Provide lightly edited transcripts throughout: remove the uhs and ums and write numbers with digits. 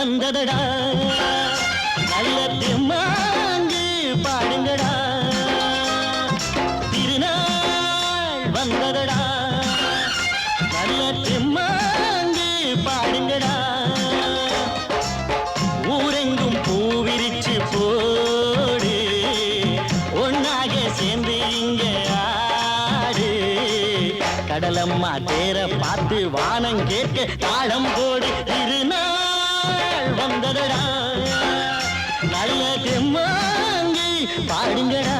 வந்ததடா நல்ல தெம்மாங்கு பாடுங்கடா திருநாள் வந்ததடா நல்ல தெம்மாங்கு பாடுங்கடா ஊரெங்கும் பூவிரிச்சு போடு ஒன்னாக சேர்ந்து இங்க ஆடு கடலம்மா தேர பார்த்து வானம் கேட்க தாளம் போடு திருநாள் வந்ததடா நல்ல தெம்மாங்கி பாடுங்கடா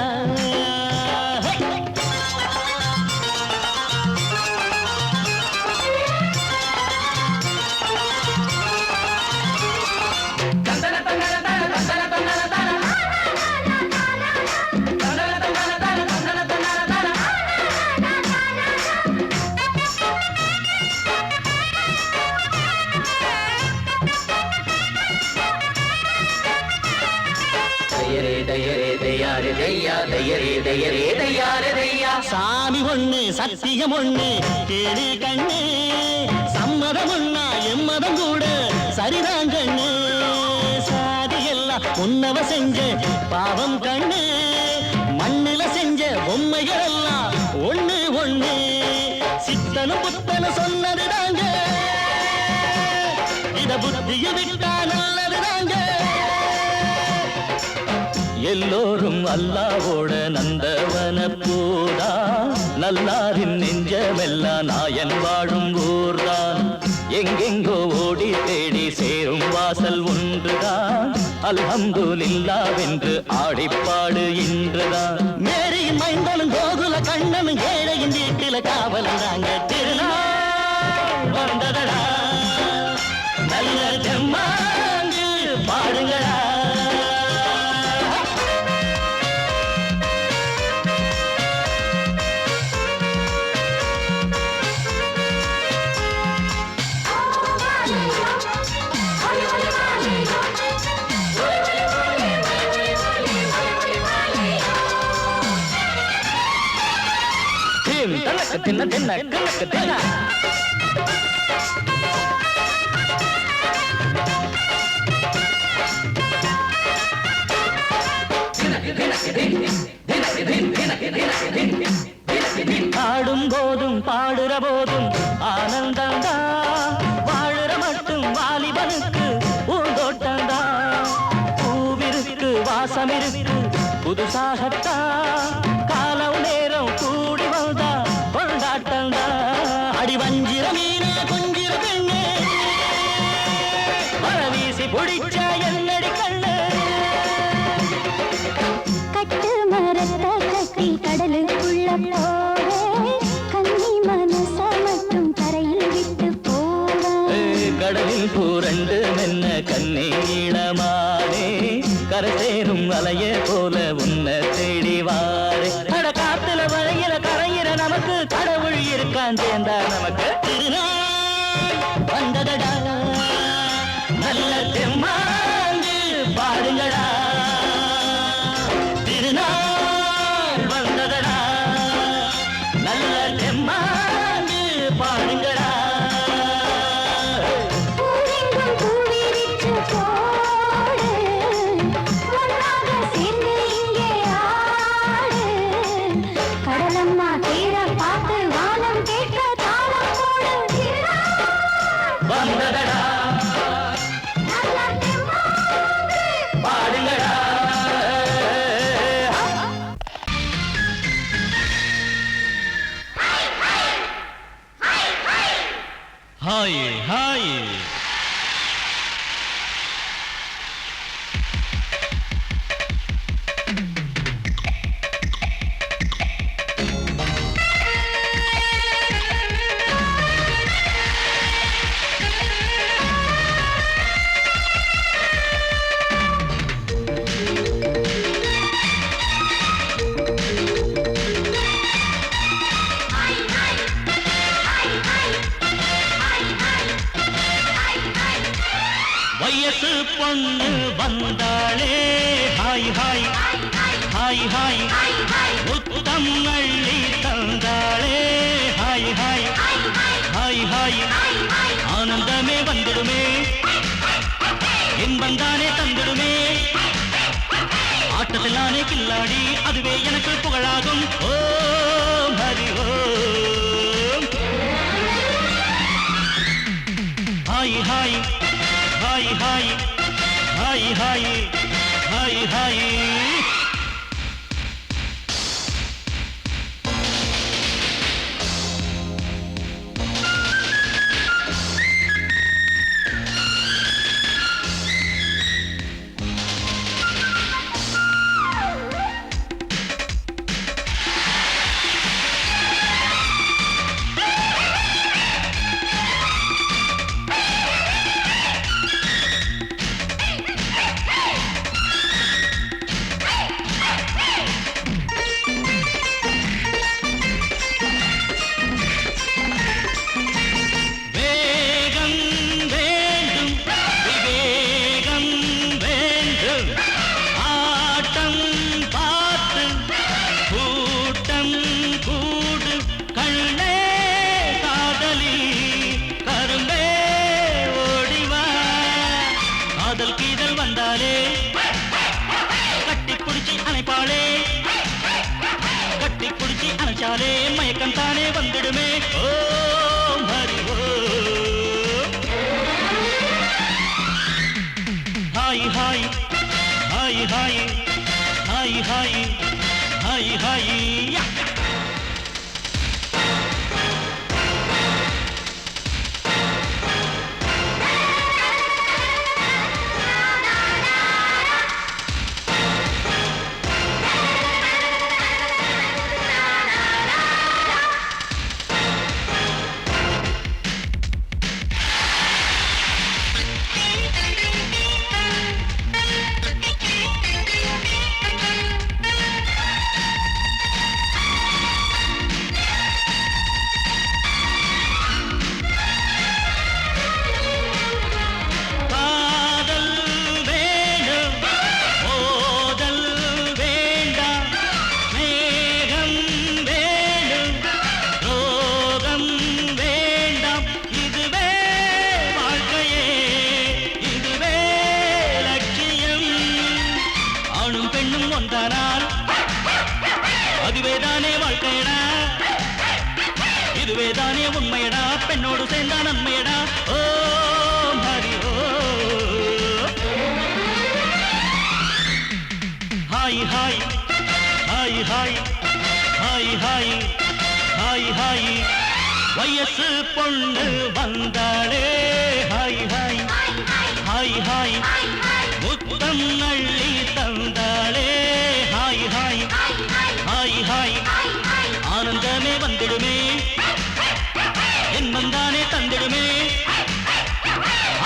சாமி ஒண்ணு சத்தியம் ஒண்ணு கேடு கண்ணு சம்மதம் ஒண்ணா எம்மதம் கூட சரிதான் கண்ணு சாதி எல்லாம் உன்னவ செஞ்ச பாவம் கண்ணு மண்ணில செஞ்ச பொம்மைகள் எல்லாம் ஒண்ணு ஒண்ணு சித்தனும் புத்தனும் சொன்னது தாங்க இத புத்திய விட்டா நல்லது தாங்க எல்லோரும் அல்லாவோட நந்தவன பூதா நல்லாரின் நெஞ்சமெல்லாம் நாயன் வாழும் ஊர்தான் எங்கெங்கோ ஓடி தேடி சேரும் வாசல் ஒன்றுதான் அல்ஹம்துலில்லாஹ்வென்று ஆடிப்பாடு இன்றுதான் மேரியின் மைந்தனும் கோகுல கண்ணனும் ஏழையின் வீட்டில காவலந்தாங்க திருநாள் வந்ததடா நல்ல தெம்மாங்கு பாடுங்களா தின்ன தின்ன கணக்கு தின்ன ஆடும் போதும் பாடுற போதும் ஆனந்தந்தா வாழுற மட்டும் வாலிபனுக்கு பூந்தோட்டந்தா பூவிருக்கு வாசம் இருக்கு புதுசாகத்தா காலம் நேரம் கூடி வந்தா கொண்டாட்டந்தா அடி வஞ்சிர மீன கொஞ்சிர பெண்ணு மரவீசி பிடிச்ச என்னடி கண்ணு கட்டு மரத்த கட்டி கடலுக்குள்ள போவே கண்ணி மனச மட்டும் கரையில் விட்டு போவே கடலில் பூரண்டு மென்ன கண்ணே இளமானே கரை சேரும் அலைய போல உன்னை தேடி வாரே கட காத்துல வளையில கரையிற நமக்கு கடவுள் இருக்கான் சேர்ந்தா நமக்கு திருநாள் வந்ததடா நல்ல தெம்மாங்கு பாடுங்கடா திருநாள் வந்ததடா நல்ல தெம்மாங்கு பாடுங்கடா Hi, hi. வயசு பொண்ணு வந்தாளே ஹாய் ஹாய் ஹாய் ஹாய் முத்தம் அள்ளி தந்தாளே ஹாய் ஹாய் ஹாய் ஹாய் ஆனந்தமே வந்துடுமே இன்பம் தானே தந்திடுமே ஆட்டத்தில் நானே கில்லாடி அதுவே எனக்கு புகழாகும் ஓம் ஹரி ஓம் ஹாய் ஹாய் ஹாய் ஹாய் ஹாய் ஹாய் ஹாய் ஹாய் காதல் கீதல் வந்தாலே கட்டி புடிச்சி அணைப்பாளே கட்டி புடிச்சி அணைச்சாலே மயக்கம் தானே வந்துடுமே ஓம் ஹரி ஓம் ஹாய் ஹாய் ஹாய் ஹாய் ஹாய் ஹாய் ஹாய் ஹாய் அதுவேதானே வாழ்க்கையடா இதுவேதானே உண்மையடா பெண்ணோடு சேர்ந்தா நன்மையடா ஓம் ஹரி ஓம் ஹாய் ஹாய் ஹாய் ஹாய் ஹாய் ஹாய் ஹாய் ஹாய் வயசு பொண்ணு வந்தாளே ஹாய் ஹாய் ஹாய் ஹாய் முத்தம் அள்ளி தந்தாளே ஹாய் ஹாய் ஹாய் ஹாய் ஆனந்தமே வந்திடுமே என் தானே தந்திடுமே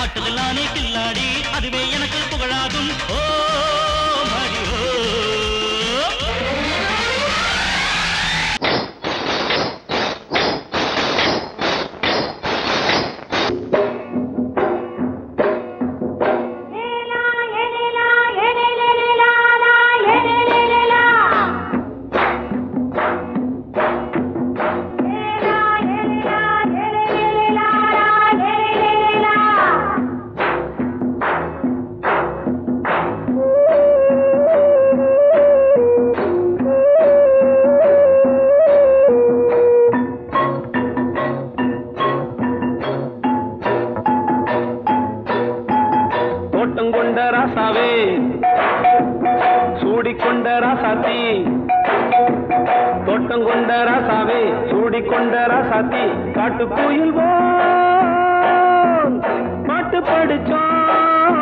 ஆட்டத்தில் நானே கில்லாடி அதுவே எனக்கு புகழாகும் ஓம் ஹரி ஓம் கொண்ட ராசாவே சூடிக்கொண்ட ராசாத்தி தோட்டம் கொண்ட ராசாவே சூடிக்கொண்ட ராசாத்தி காட்டு கோயில் பாட்டு படிச்சோம்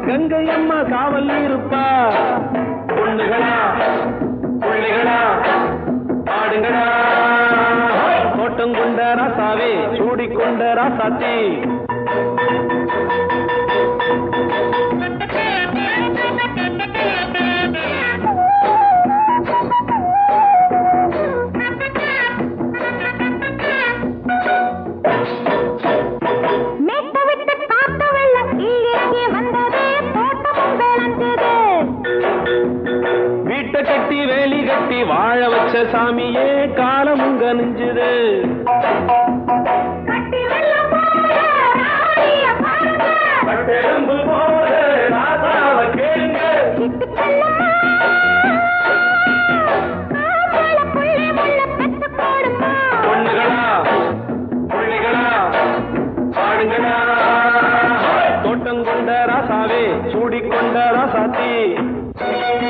கங்கை அம்மா காவல் இருப்பா பொண்ணுகளா பிள்ளைகளா ஆடுங்களா தோட்டம் கொண்ட ராசாவே சூடிக்கொண்ட ராசாத்தி கட்டி வேலி கட்டி வாழ வச்ச சாமியே காலமும் கனிஞ்சுது கட்டி வெள்ளம் போல ராசாத்தி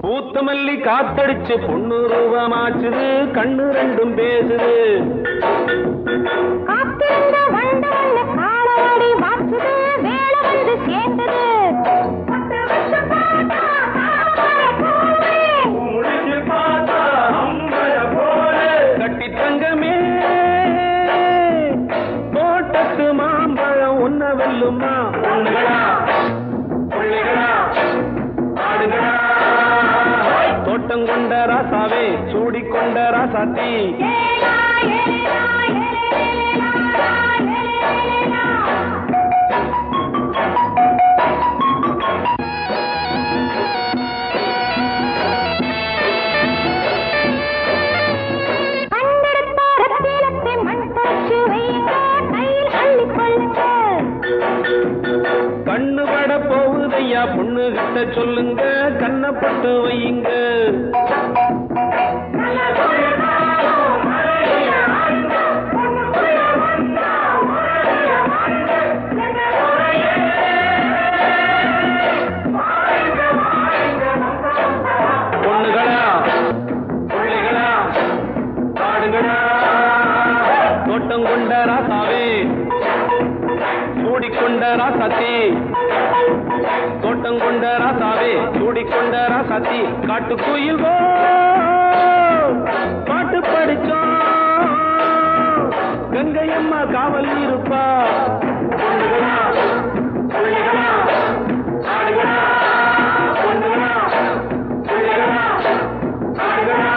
பூத்தமல்லி காத்தடிச்சு பொண்ணு ரூபமாச்சுது கண்ணு ரெண்டும் பேசுது கட்டி தங்கமே தோட்டத்து மாம்பழம் உன்ன வெல்லுமா பொண்ணுகளா பிள்ளைகளா ஆடுகளா தோட்டம் கொண்ட ராசாவே சூடிக்கொண்ட ராசாத்தி கண்ணு பட போகுதையா பொண்ணு கிட்ட சொல்லுங்க கண்ணப்பட்டு வையுங்க பொண்ணுகளா பிள்ளைகளா ஆடுகளா தோட்டம் கொண்ட ராசாவே சூடிக்கொண்ட ராசாத்தி தோட்டம் கொண்ட ராசாவே சூடிக்கொண்ட ராசாத்தி காட்டுக்குயில் பாட்டு படிச்சோம் கங்கையம்மா காவல் இருப்பா பொண்ணுகளா பிள்ளைகளா ஆடுகளா பொண்ணுகளா பிள்ளைகளா ஆடுகளா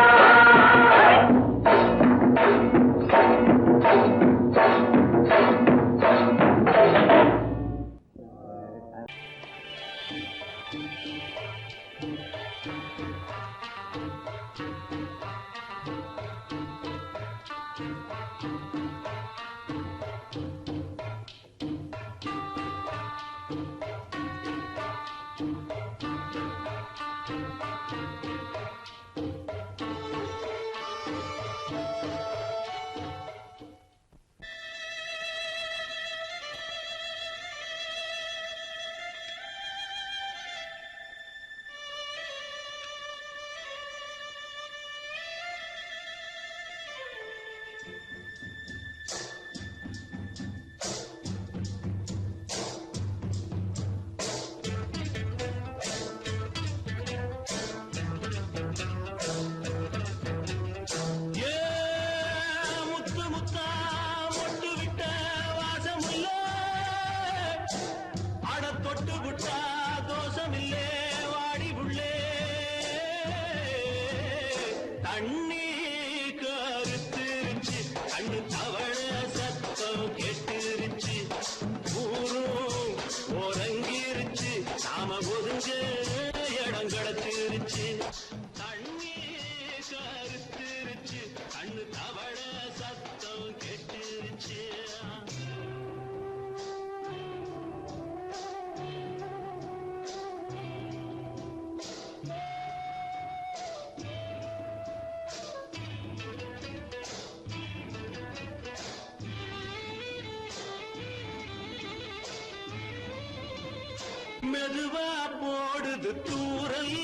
மெதுவா போடுது தூரல்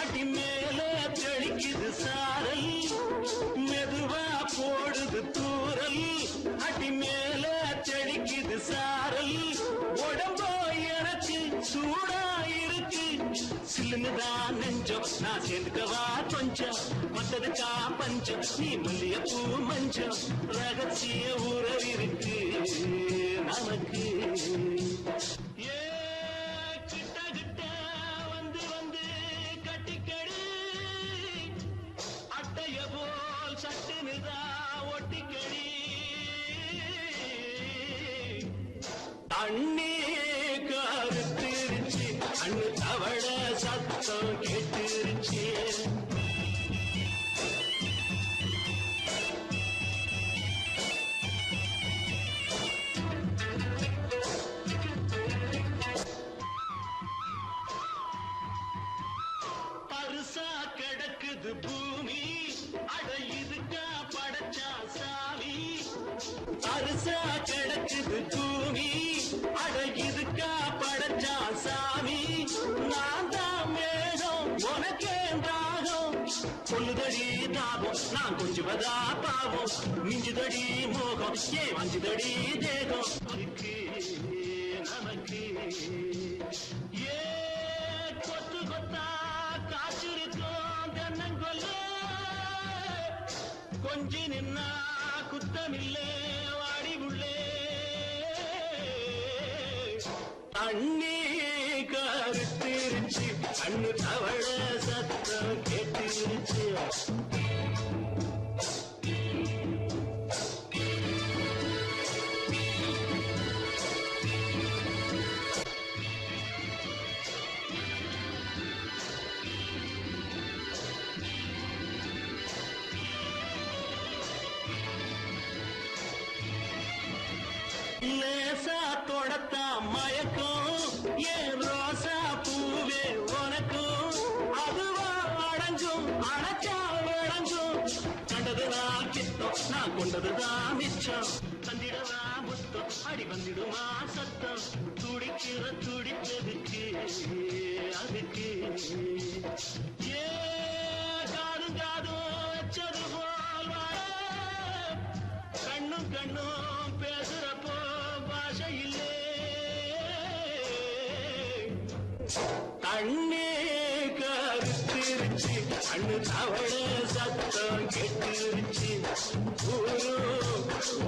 அடி மேல தெளிக்குது சாரல் மெதுவா போடுது தூரல் அடி மேல தெளிக்குது சாரல் உடம்போ எனக்கு சூடா இருக்கு சில்லுதான் நெஞ்சம் நான் சேர்ந்துக்கவா கொஞ்சம் மத்ததுக்கா பஞ்சம் நீ மல்லிய பூ மஞ்சம் ரகசிய உறவிருக்கு நமக்கு தண்ணி கருத்திருச்சு அண்ணு தவள சத்தம் கேட்டுருச்சு தரிசா கிடக்குது பூமி அழகிதுக்கா படைச்சா சாமி நான் தான் மேகம் உனக்கே தாகம் சொல்லுதடி தாபம் நான் கொஞ்சுவதா பாவம் மிஞ்சுதடி மோகம் ஏன் வஞ்சுதடி தேகம் நமக்கு ஏ கொத்து கொத்தா காற்றிருக்கும் தென்னங்கொல்ல கொஞ்சி நின்னா குத்தமில்லே வாடி உள்ளே அண்ணி கருத்திருச்சு அண்ணு தவழ சத்தம் கேட்டுருச்சு லேசா தொடத்தா மயக்கும் ஏன் ரோசா பூவே உனக்கும் அதுவா அடங்கும் அடைச்சா விளங்கும் கண்டதுதான் கித்தம் நான் கொண்டதுதான் மிச்சம் தந்திடவா முத்தம் அடி வந்திடுமா சத்தம் துடிக்கிற துடிப்பதுக்கு அதுக்கு ஏ காதும் காதும் வச்சது போல் வர கண்ணும் கண்ணும் பேசுறப்போ பாஷை இல்லே தண்ணே கருத்திருச்சு அண்ணு தவள சத்தம் கெட்டுருச்சு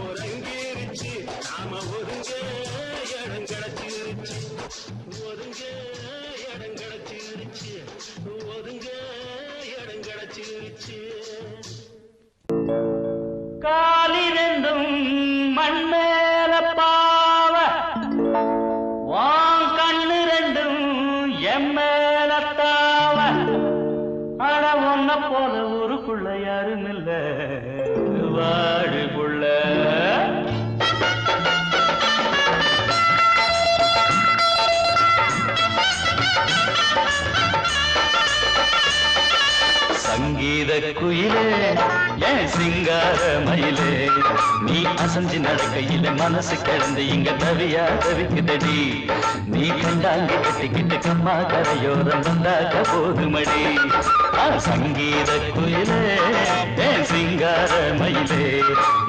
ஒருங்கிருச்சு நாம ஒருங்க இடம் கிடைச்சிருச்சு ஒருங்க இடம் கிடைச்சிருச்சு ஒருங்க இடம் கிடைச்சிருச்சு காலிரண்டும் மண்மேல பாவ வான் கண்ணு ரெண்டும் எம்மேல தாவ ஆனா ஒன்ன போல ஊருக்குள்ள யாரும் இல்ல வாடுக்குள்ள சங்கீத குயிலே ஏன் சிங்கார மயிலே நீ அசஞ்சு நடக்கையில மனசு கிடந்து இங்க தவியா தவிக்குதடி நீ கண்டாங்கி கட்டிக்கிட்டு கம்மா கரையோரம் வந்தாக்க போதுமடி சங்கீத குயிலே ஏன் சிங்கார மயிலே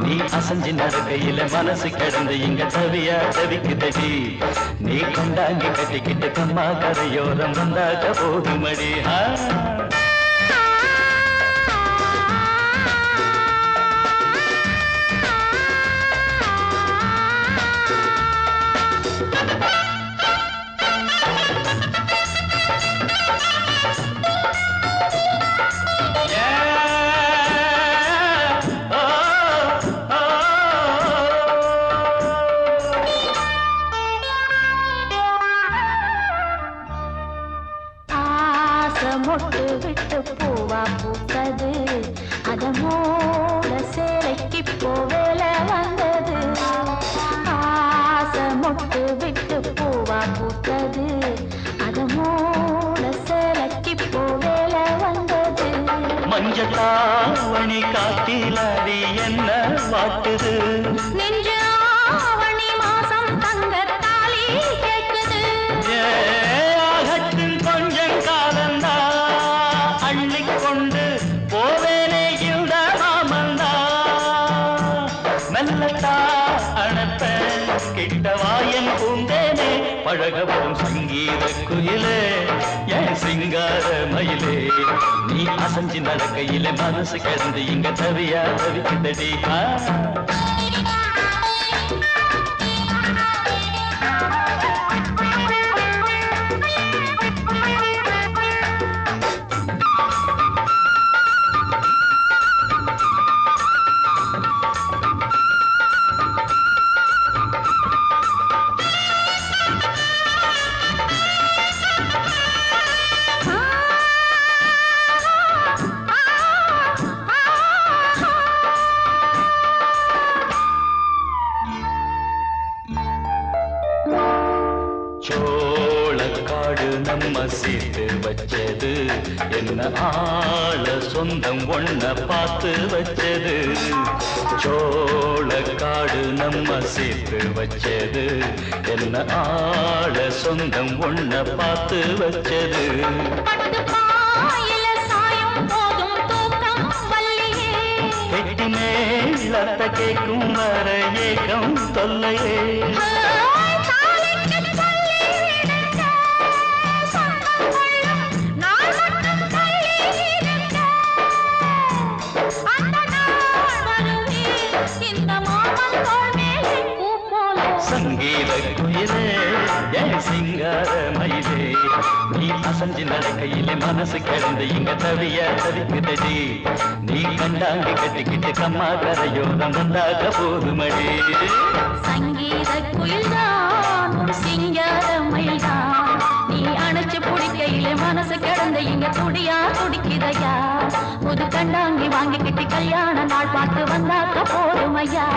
நீ அசஞ்சு நடக்கையில மனசு கிடந்து இங்க தவியா தவிக்குதடி நீ கண்டாங்கி கட்டிக்கிட்டு கம்மா கரையோரம் வந்தாக்க போதுமடி மொட்டு விட்டு பூவா பூத்தது அதமோட சேலைக்கு போவேல வந்தது ஆசை மொட்டு விட்டு பூவா பூத்தது அதமோட சேலைக்கு போவேல வந்தது மஞ்சளாவணி காட்டிலாடி என்ன வாட்டுது நெஞ்சு ஆவணி மாசம் தங்க தாலி கேட்குது ஆகட்டும் கொஞ்சம் காலந்தா அள்ளிக்கொண்டு போவேனே இந்த மாமந்தா மெல்லத்தா அணப்ப கிட்டவாயன் பூந்தேனே பழக வரும் சங்கீத குயிலே ஏன் சிங்கார மயிலே நீ அசஞ்சு நடக்கையில மனசு கிடந்து இங்க தவியா தவிக்குதடி சோளக்காடு நம்ம சேர்த்து வச்சது என்ன ஆள சொந்தம் ஒன்ன பார்த்து வச்சது சோளக்காடு காடு நம்ம சேர்த்து வச்சது என்ன ஆள சொந்தம் ஒன்ன பார்த்து வச்சது பட்டு பாயில சாயும் போதும் தூக்கம் வல்லியே கெட்டி மேலத்த கேட்கும் வர ஏகம் தொல்லையே தாலிக்கு சொல்லி விடுங்க சொந்தம் கொள்ளும் நாள் மட்டும் தள்ளி விடுங்க அந்த நாள் வருவே இந்த மாமன் தோள் மேலே பூ போல சங்கீத குயிலே என் சிங்கார மயிலே நீ அசஞ்சு நடக்கையிலே மனசு கிடந்து இங்க தவிய தவிக்குதடி நீ கண்டாங்கி கட்டிக்கிட்டு கம்மா கரையோரம் வந்தாக போதுமடி சங்கீத குயில்தான் உன் சிங்கார மயில்தான் நீ அணைச்சு பிடிக்கையிலே மனசு கிடந்த இங்க துடியா துடிக்குதையா புது கண்டாங்கி வாங்கிக்கிட்டு கல்யாண நாள் பார்த்து வந்தாக்க போதுமையா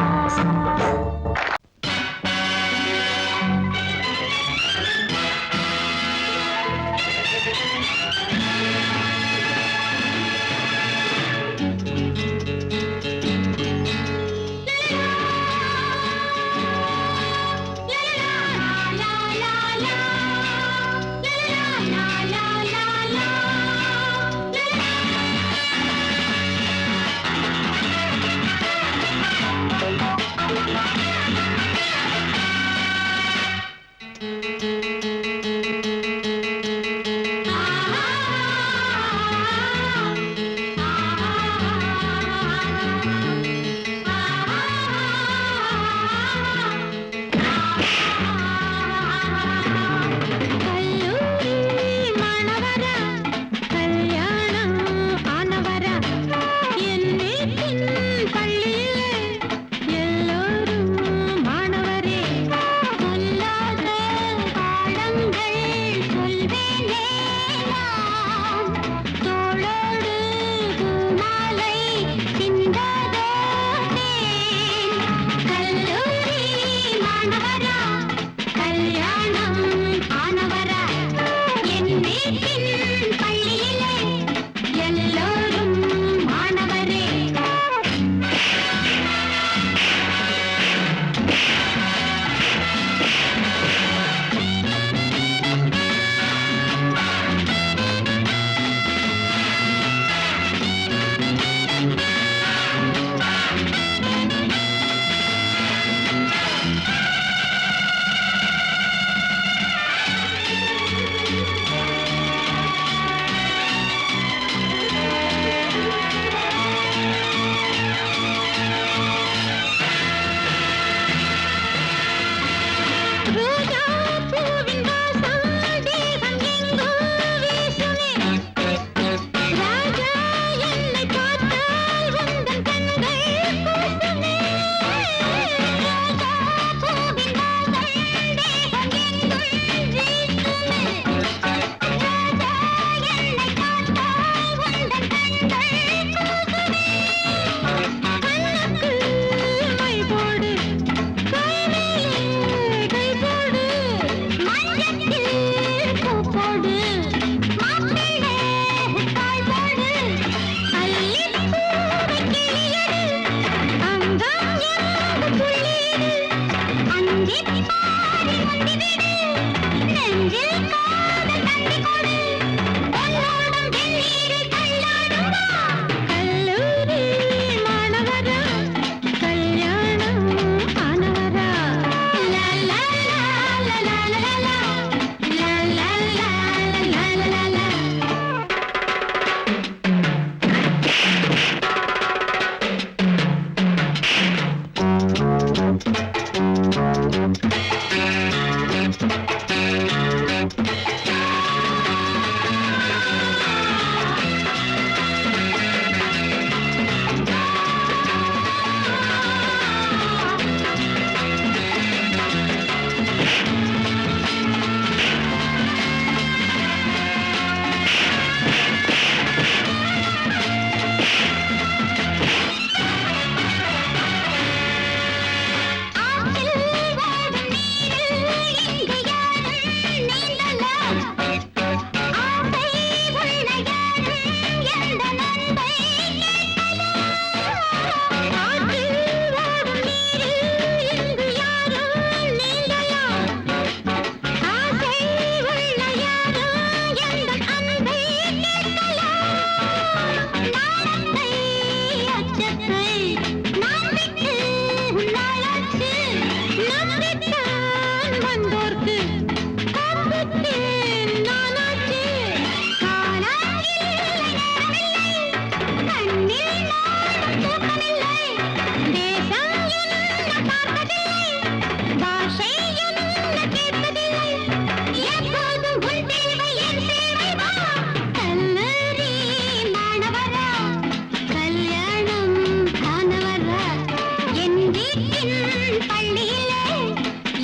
பள்ளியிலே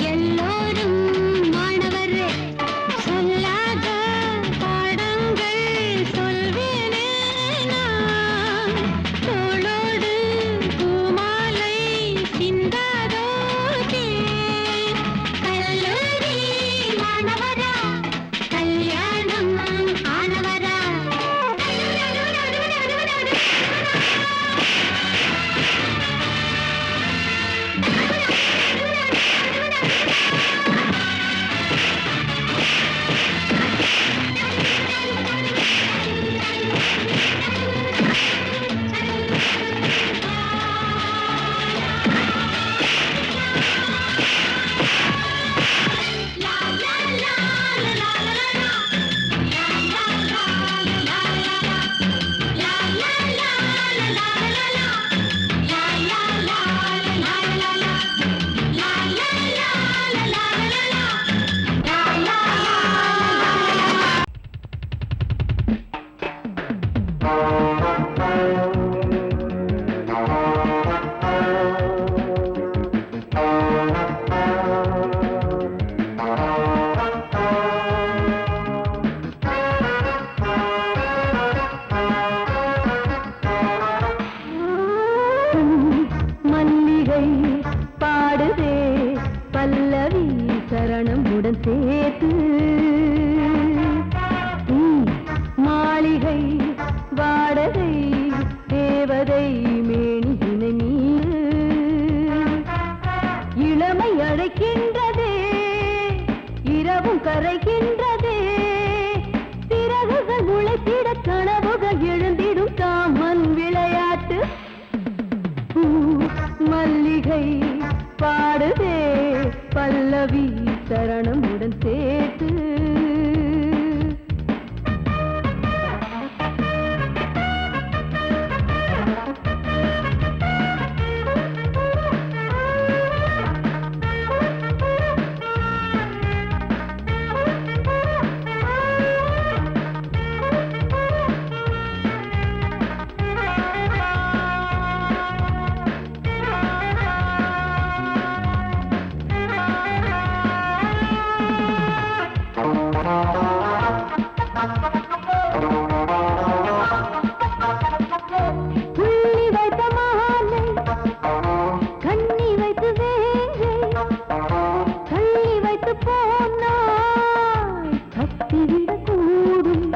எல்லோரும் மாணவர் சொல்லாத பாடங்கள் சொல்வேனே நான் தோளோடு பூமாலை சிந்தாதோ தேன் கல்லூரி மாணவரா கல்யாணம் ஆனவரா மல்லிகை பாடுதே பல்லவி சரணம் உடன் சேர்த்து மாளிகை வாடகை தேவதை மேனியினை மீது இளமை அழைக்கின்றதே இரவும் கரைகின்றதே சிறகுகள் முளைத்திட கனவுகள் எழுந்திடும் காமன் விளையாட்டு மல்லிகை பாடுதே பல்லவி சரணம் உடன் சேர்த்து புள்ளி வைத்த மாலை கண்ணி வைத்து வேங்கை கள்ளி வைத்து போனாய் தப்பிவிடக் கூடும்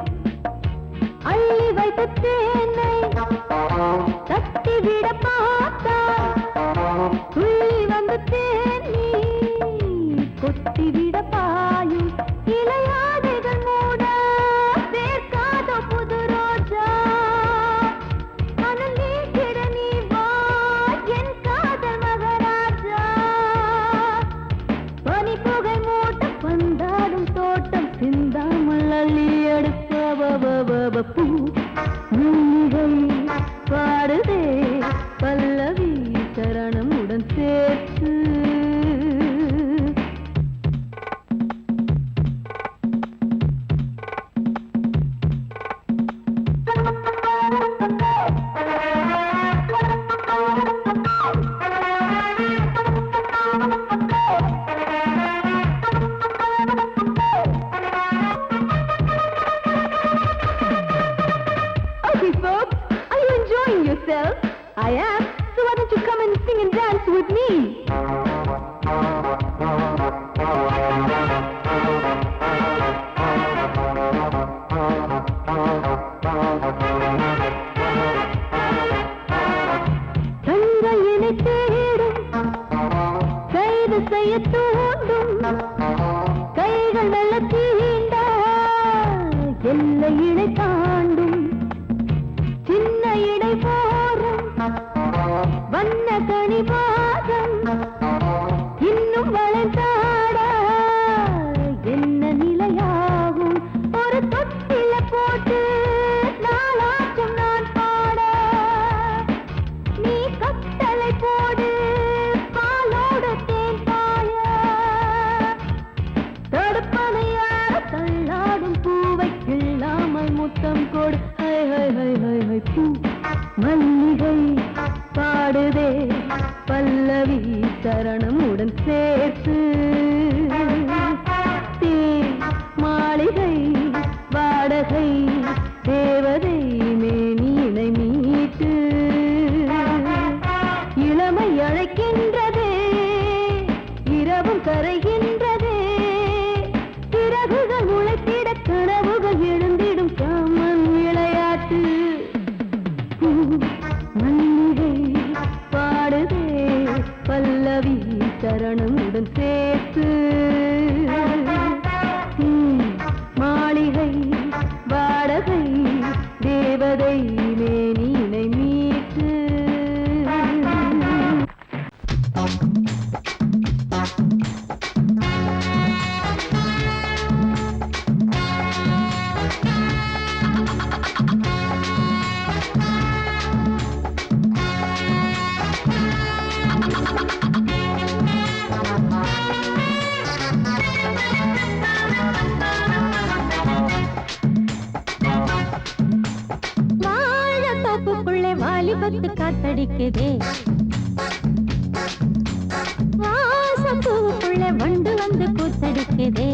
அள்ளி வைத்த தேனை தட்டிவிட பார்த்தாய் துள்ளி வந்து தேனி கொட்டிவிட பாயும் இலையாதைகள் மூட சேர்க்காத புது ரோஜா மனம் நீக்கிட நீ வா என் காதல் மகராஜா பனி புகை மூட்ட பந்தாடும் தோட்டம் சிந்தாமல் அள்ளி எடுத்த பூ மல்லிகை பாடுதே பல்லவி சரணம் உடன் சேர்த்து Okay, folks, are you enjoying yourself? I am. So why don't you come and sing and dance with me? தங்கையினை தேடும் கைது செய்ய தூண்டும் கைகள் நல்ல தீண்டா எல்லை இணை தாண்டும் சின்ன இடை போரும் வண்ண கனிவாதம் இன்னும் வளைந்தாடா என்ன நிலையாகும் ஒரு தொட்டில போட்டு நாளாச்சும் நான் பாட நீ கட்டளை போடு பாலோடு தேன் பாய தடுப்பனையார தள்ளாடும் பூவை கிள்ளாமல் முத்தம் கொடு high high high high high பூ மல்லிகை பாடுதே பல்லவி சரணம் உடன் சேர்த்து மாளிகை வாடகை தேவதை மேனியினை மீட்டு இளமை அழைக்கின்றதே இரவும் கரைகின்றதே சிறகுகள் முளைத்திட கனவுகள் எழுந்திடும் காமன் விளையாட்டு மல்லிகை பாடுதே பல்லவி சரணமுடன் சேர்த்து மாளிகை வாடகை தேவதை மேனினை மீட்டு வாலிபத்து காத்தடிக்குதே வாசம் பூவுக்குள்ள வண்டு வந்து கூத்தடிக்குதே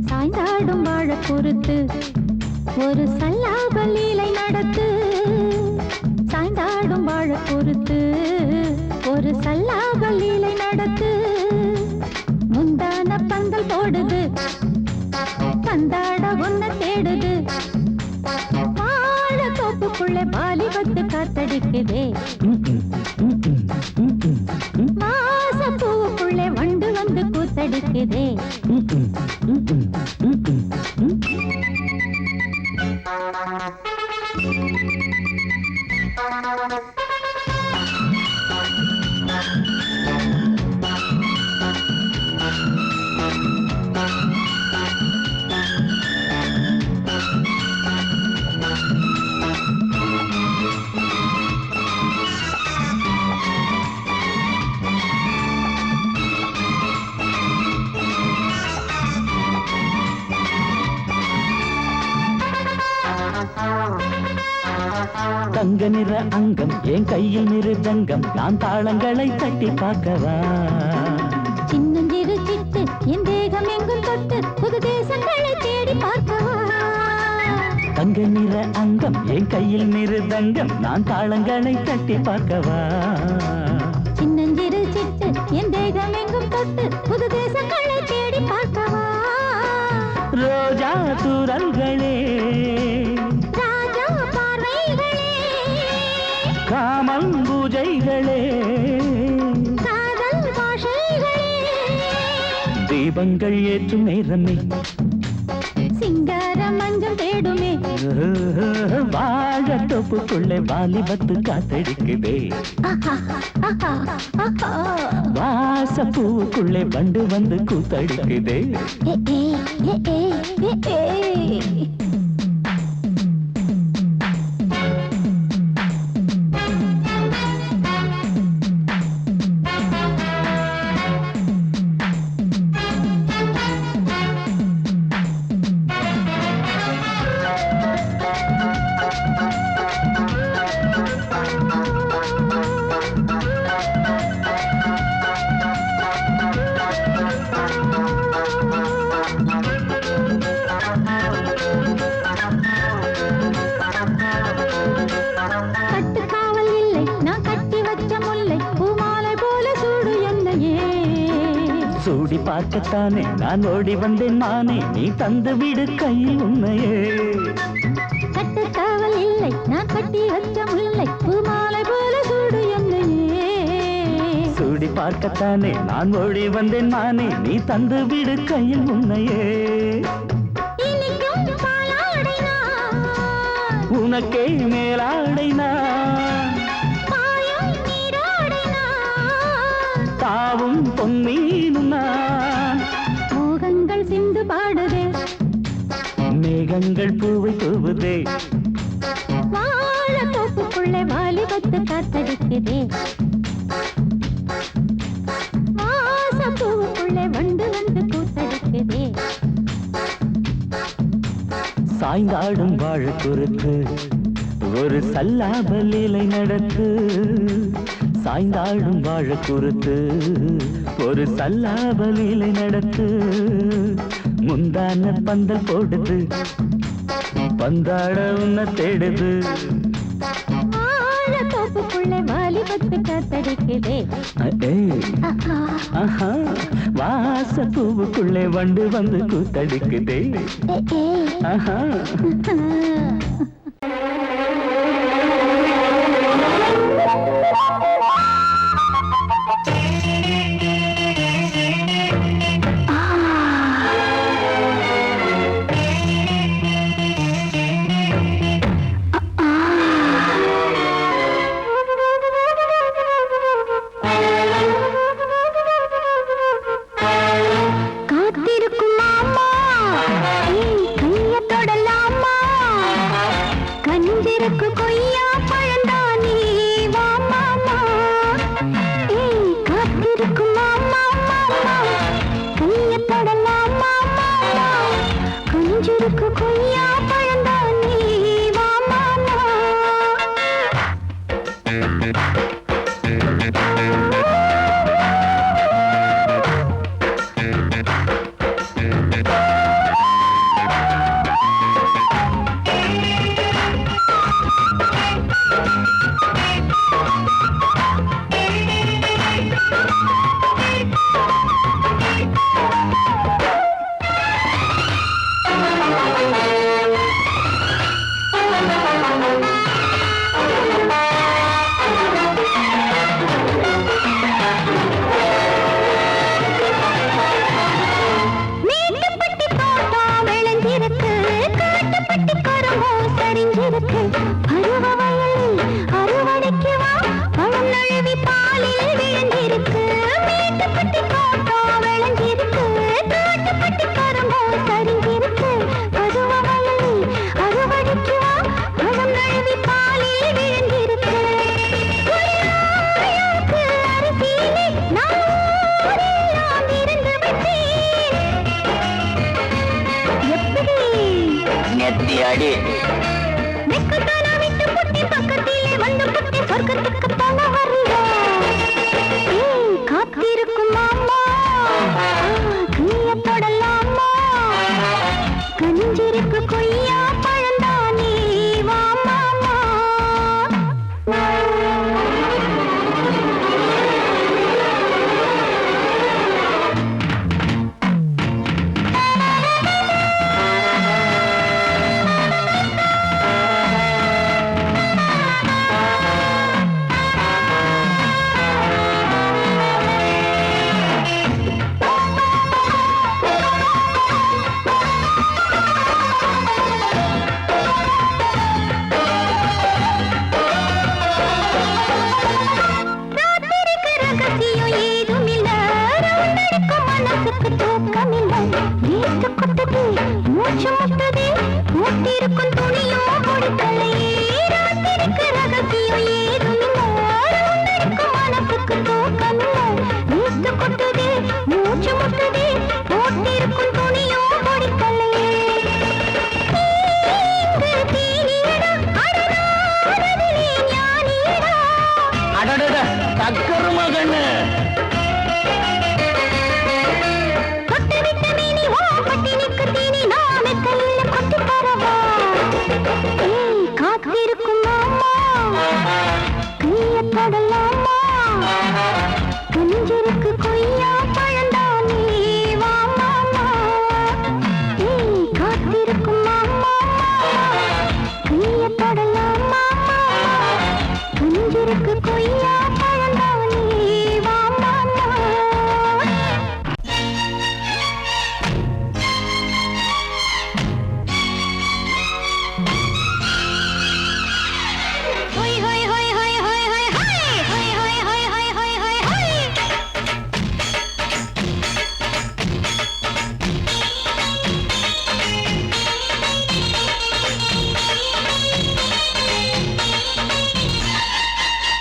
சாய்ந்தாடும் வாழ பொறுத்து ஒரு சல்லாப லீலை நடத்து சாய்ந்தாடும் வாழ பொறுத்து ஒரு சல்லாப லீலை நடத்து முந்தான பந்தல் போடுது பந்தாட ஒன்ன தேடுது தோப்புக்குள்ளே வாலிபத்து காத்தடிக்குதே மாசம் பூவுக்குள்ளே வண்டு வந்து கூத்தடிக்குதே தங்க நிற அங்கம் என் கையில் மிருதங்கம் நான் தாளங்களை தட்டி பார்க்கவா சின்னஞ்சிறு சிட்டு என் தேகம் எங்கும் தொட்டு புது தேசங்களை தேடி பார்க்கவா தங்க நிற அங்கம் என் கையில் மிருதங்கம் நான் தாளங்களை தட்டி பார்க்கவா சின்னஞ்சிறு சிட்டு என் தேகம் எங்கும் தொட்டு புது தேசங்களை தேடி பார்க்கவா ரோஜா தூரல்களே காமம் பூஜைகளே காதல் பாஷைகளே தீபங்கள் ஏற்றும் நேரமே சிங்கார மஞ்சள் தேடுமே வாழ தொப்புக்குள்ளே வாலிபத்து காத்தடிக்குதே வாச பூவுக்குள்ளே வண்டு வந்து கூத்தடிக்குதே சூடி பார்க்கத்தானே நான் ஓடி வந்தேன் மானே நீ தந்து விடு கையில் உன்னையே கட்டுக்காவல் இல்லை நான் கட்டி வச்ச முல்லை பூமாலை போல சூடு என்னையே சூடி பார்க்கத்தானே நான் ஓடி வந்தேன் மானே நீ தந்து விடு கையில் உன்னையே உனக்கே மேலாடைனா தாவும் பொன்னீனும் நான் மோகங்கள் சிந்து பாடுதே மேகங்கள் பூவை தூவுதே வாழ தோப்புக்குள்ளே வாலிபத்து காத்தடிக்குதே வாச பூவுக்குள்ளே வண்டு வந்து கூத்தடிக்குதே சாய்ந்தாடும் வாழ குறுக்கு ஒரு சல்லாப லீலை நடத்து சாய்ந்தாடும் வாழ குறுத்து ஒரு சல்லாப லீலை நடத்து முந்தான பந்தல் போடுது பந்தாட உன்னை தேடுது தோப்புக்குள்ளே வாலிபத்து காத்தடிக்குதே வாச பூவுக்குள்ளே வண்டு வந்து கூத்தடிக்குதே ஆஹா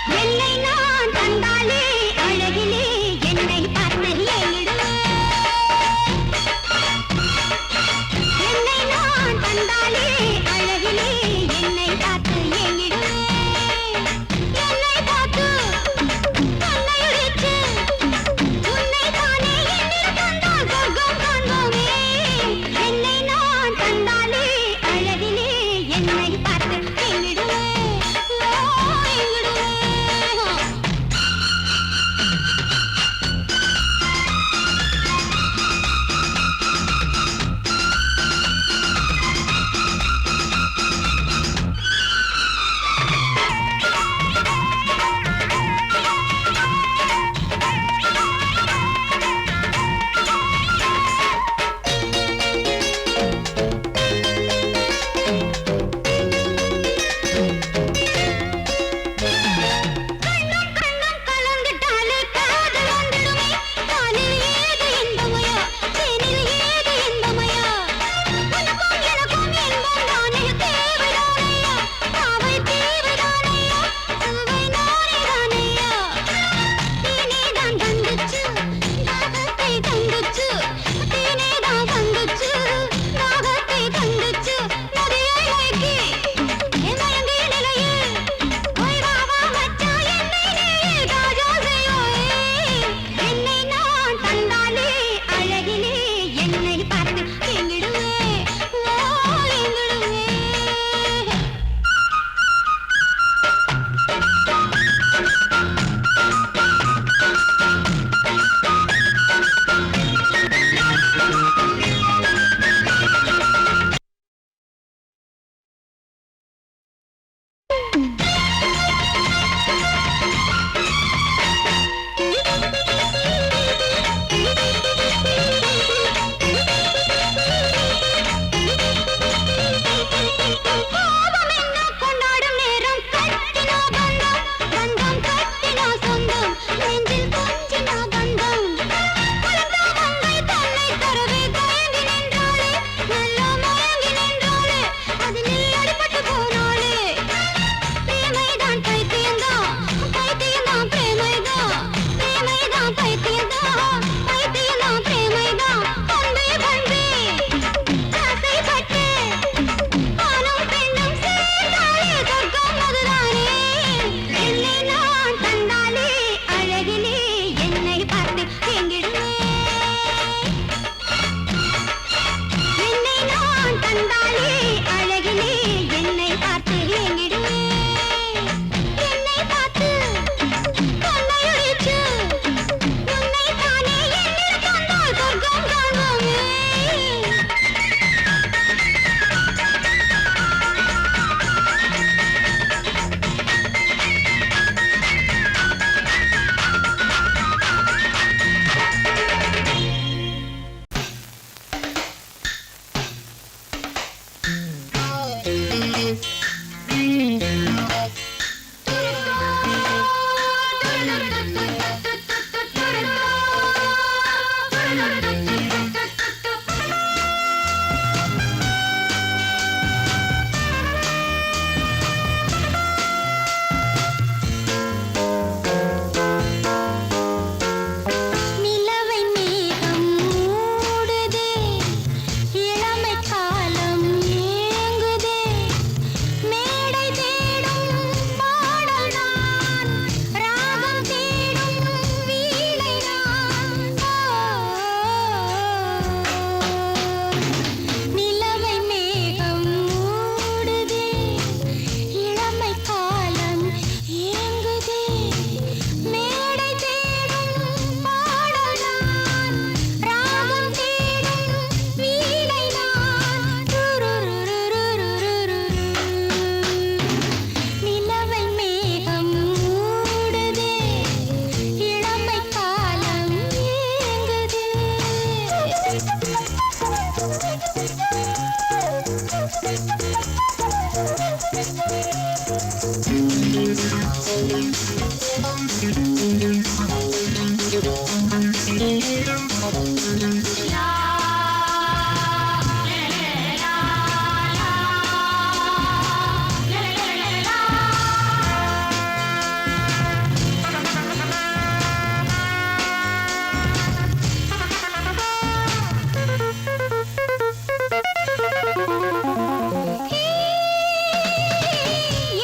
வெள்ளை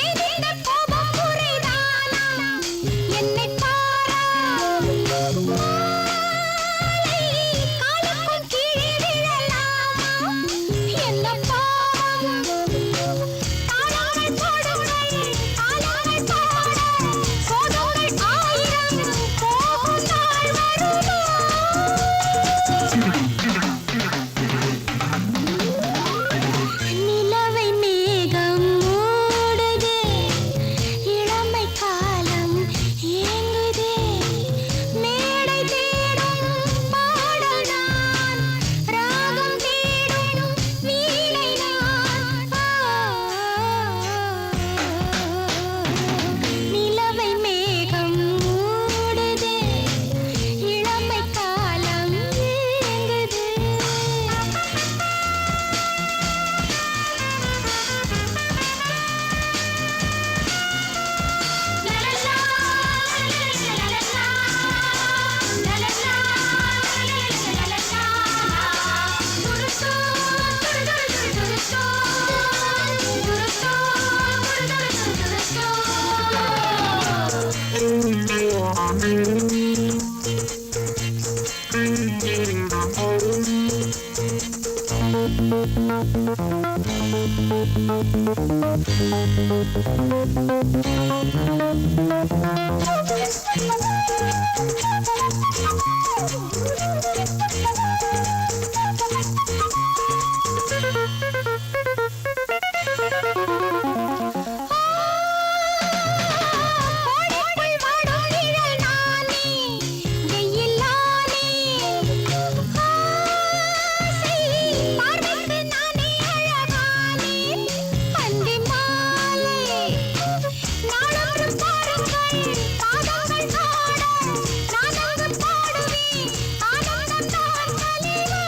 ஏதேந்த கோபம் புரிதானா என்னை பாரா காலுக்கும் கீழே விழலாமா என்ன பாவம் தாளாமல் பாடுங்கள் தாளாமல் பாட சோதங்கள் ஆயிரம் போகும் நாள் வருமா நிலவை மேகம் மூடுதே இளமை காலம் ஏங்குதே மேடை தேடும் பாடல் நான் ராகம் தேடும் வீணை நான் நிலவை மேகம் மூடுதே இளமை காலம் ஏங்குதே கோடைக்குள் வாடும் நிழல் நானே வெயிலானே ஆசை பார்வைக்கு நானே அழகானே அந்தி மாலை நாளொரு பாருங்கள் பாதங்கள் ஆட நான் அங்கு பாடுவேன் ஆனந்தம் நான் கலிவா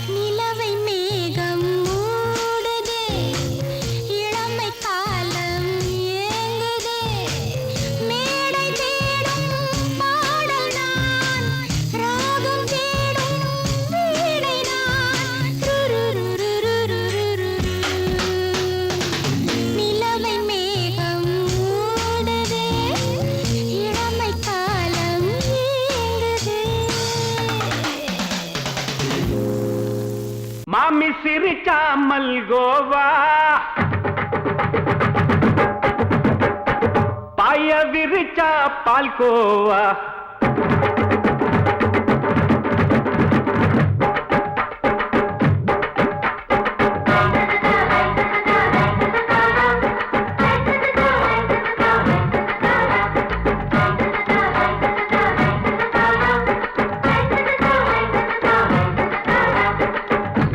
நிலவை மேகம் மூடுதே இளமை காலம் ஏங்குதே மேடை தேடும் பாடல் நான் ராகம் தேடும் வீணை நான் நிலவை மேகம் மூடுதே இளமை காலம் ஏங்குதே மாமி சிரிக்காமல் கோவா பாய விரிச்சா பால்கோவா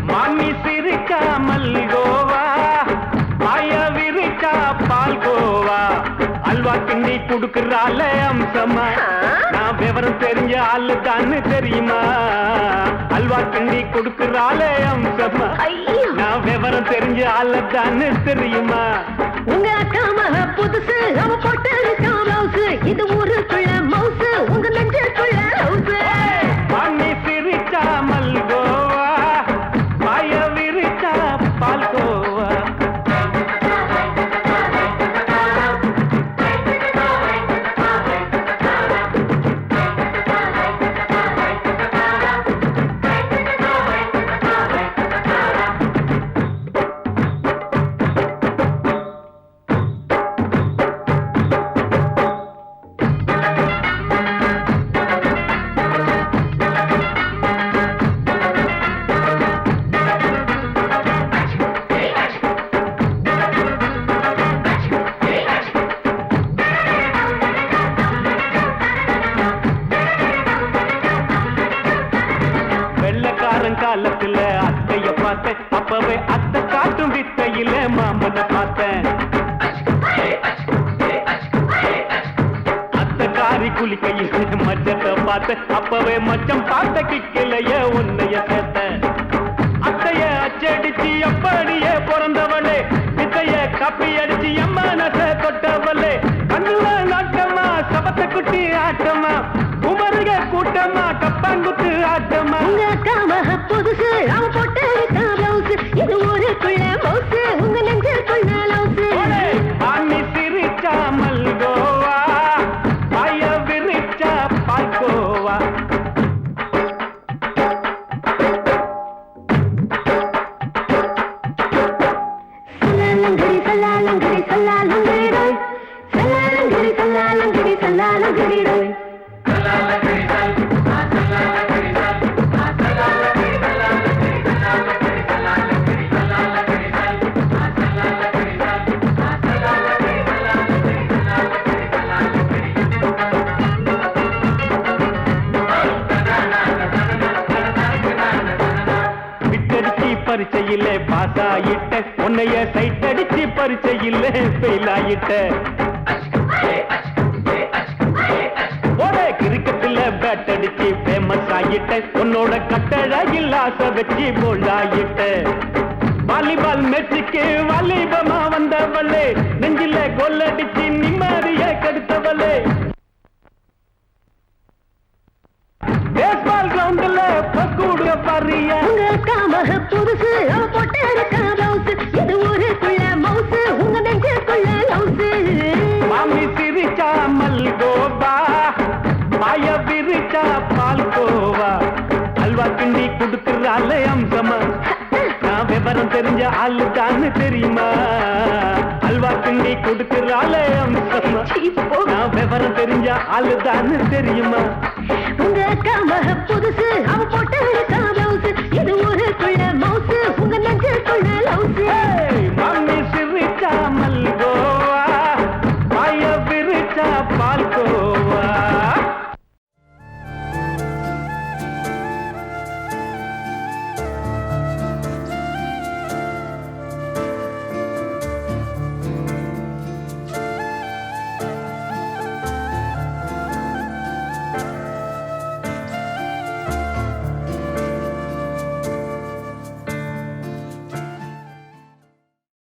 மாமி சிரிக்காமல் கோவா பாய விரிச்சா பால்கோவா அல்வா கிண்டி குடுக்கறால அம்சமா நான் விவரம் தெரிஞ்ச ஆளு தான்னு தெரியுமா அல்வா கிண்டி குடுக்கறால அம்சமா நான் விவரம் தெரிஞ்ச ஆளு தான்னு தெரியுமா உங்க அக்கா மக புதுசு அவ போட்டு பிளவுஸ் இது ஊருக்குள்ள மவுசு உங்க நெஞ்சுக்குள்ள ஹவுஸ் மாமி சிரிக்காமல் கோவா பாய விரிச்சா பால்கோவா குளிக்கையில் மச்சத்தை பார்த்த அப்பவே மச்சம் பார்த்த கிக்கலைய உன்னைய சேர்த்த அத்தைய அச்சடிச்சு அப்படியே பிறந்தவளே வித்தைய காப்பி அடிச்சு எம்மனச தொட்டவளே கண்ணுல நாட்டமா சபத்தை குட்டி ஆட்டமா குமருக கூட்டமா கப்பாங்குத்து ஆட்டமா உங்க காம புதுசு அவ போட்டு பிளவுஸ் இது ஊருக்குள்ள மவுசு உங்க நெஞ்சுக்குள்ள லவுசு ஆணி சிரிச்சா மல்கோவா பாய விரிச்சா பாய்கோவா சல்லாலங்கடி சல்லாலங்கடி ரோய் சல்லாலங்கடி சல்லாலங்கடி சல்லாலங்கடி ரோய் பரிச்சையில பாஸ் ஆயிட்ட உன்னைய சைட் அடிச்சு பரிச்சையில ஃபெயில் ஆயிட்ட ஒரே கிரிக்கெட்ல பேட் அடிச்சு ஃபேமஸ் ஆயிட்ட உன்னோட கட்டழகில் ஆசை வச்சு போல்ட் ஆயிட்ட வாலிபால் மேட்சுக்கு வாலிபமா வந்தவளே நெஞ்சில கோல் அடிச்சு நிம்மதிய கெடுத்தவளே பேஸ்பால் கிரவுண்ட்ல பக்கூடுக பாரியா உங்க காம புதுசு அவ போட்டு பிளவுஸ் இது ஊருக்குள்ள மவுசு உங்க நெஞ்சுக்குள்ள லவுசு மாமி சிரிச்சா மல்கோவா பாய விரிச்சா பால்கோவா அல்வா கிண்டி குடுக்கறால அம்சமா நான் விவரம் தெரிஞ்ச ஆளு தான் தெரியுமா அல்வா கிண்டி குடுக்கறால அம்சமா நான் விவரம் தெரிஞ்ச ஆளு தான் தெரியுமா உங்க காம புதுசு அவ போட்டு பிளவுஸ் இது ஊருக்குள்ள மவுசு உங்க நெஞ்சுக்குள்ள லவுசு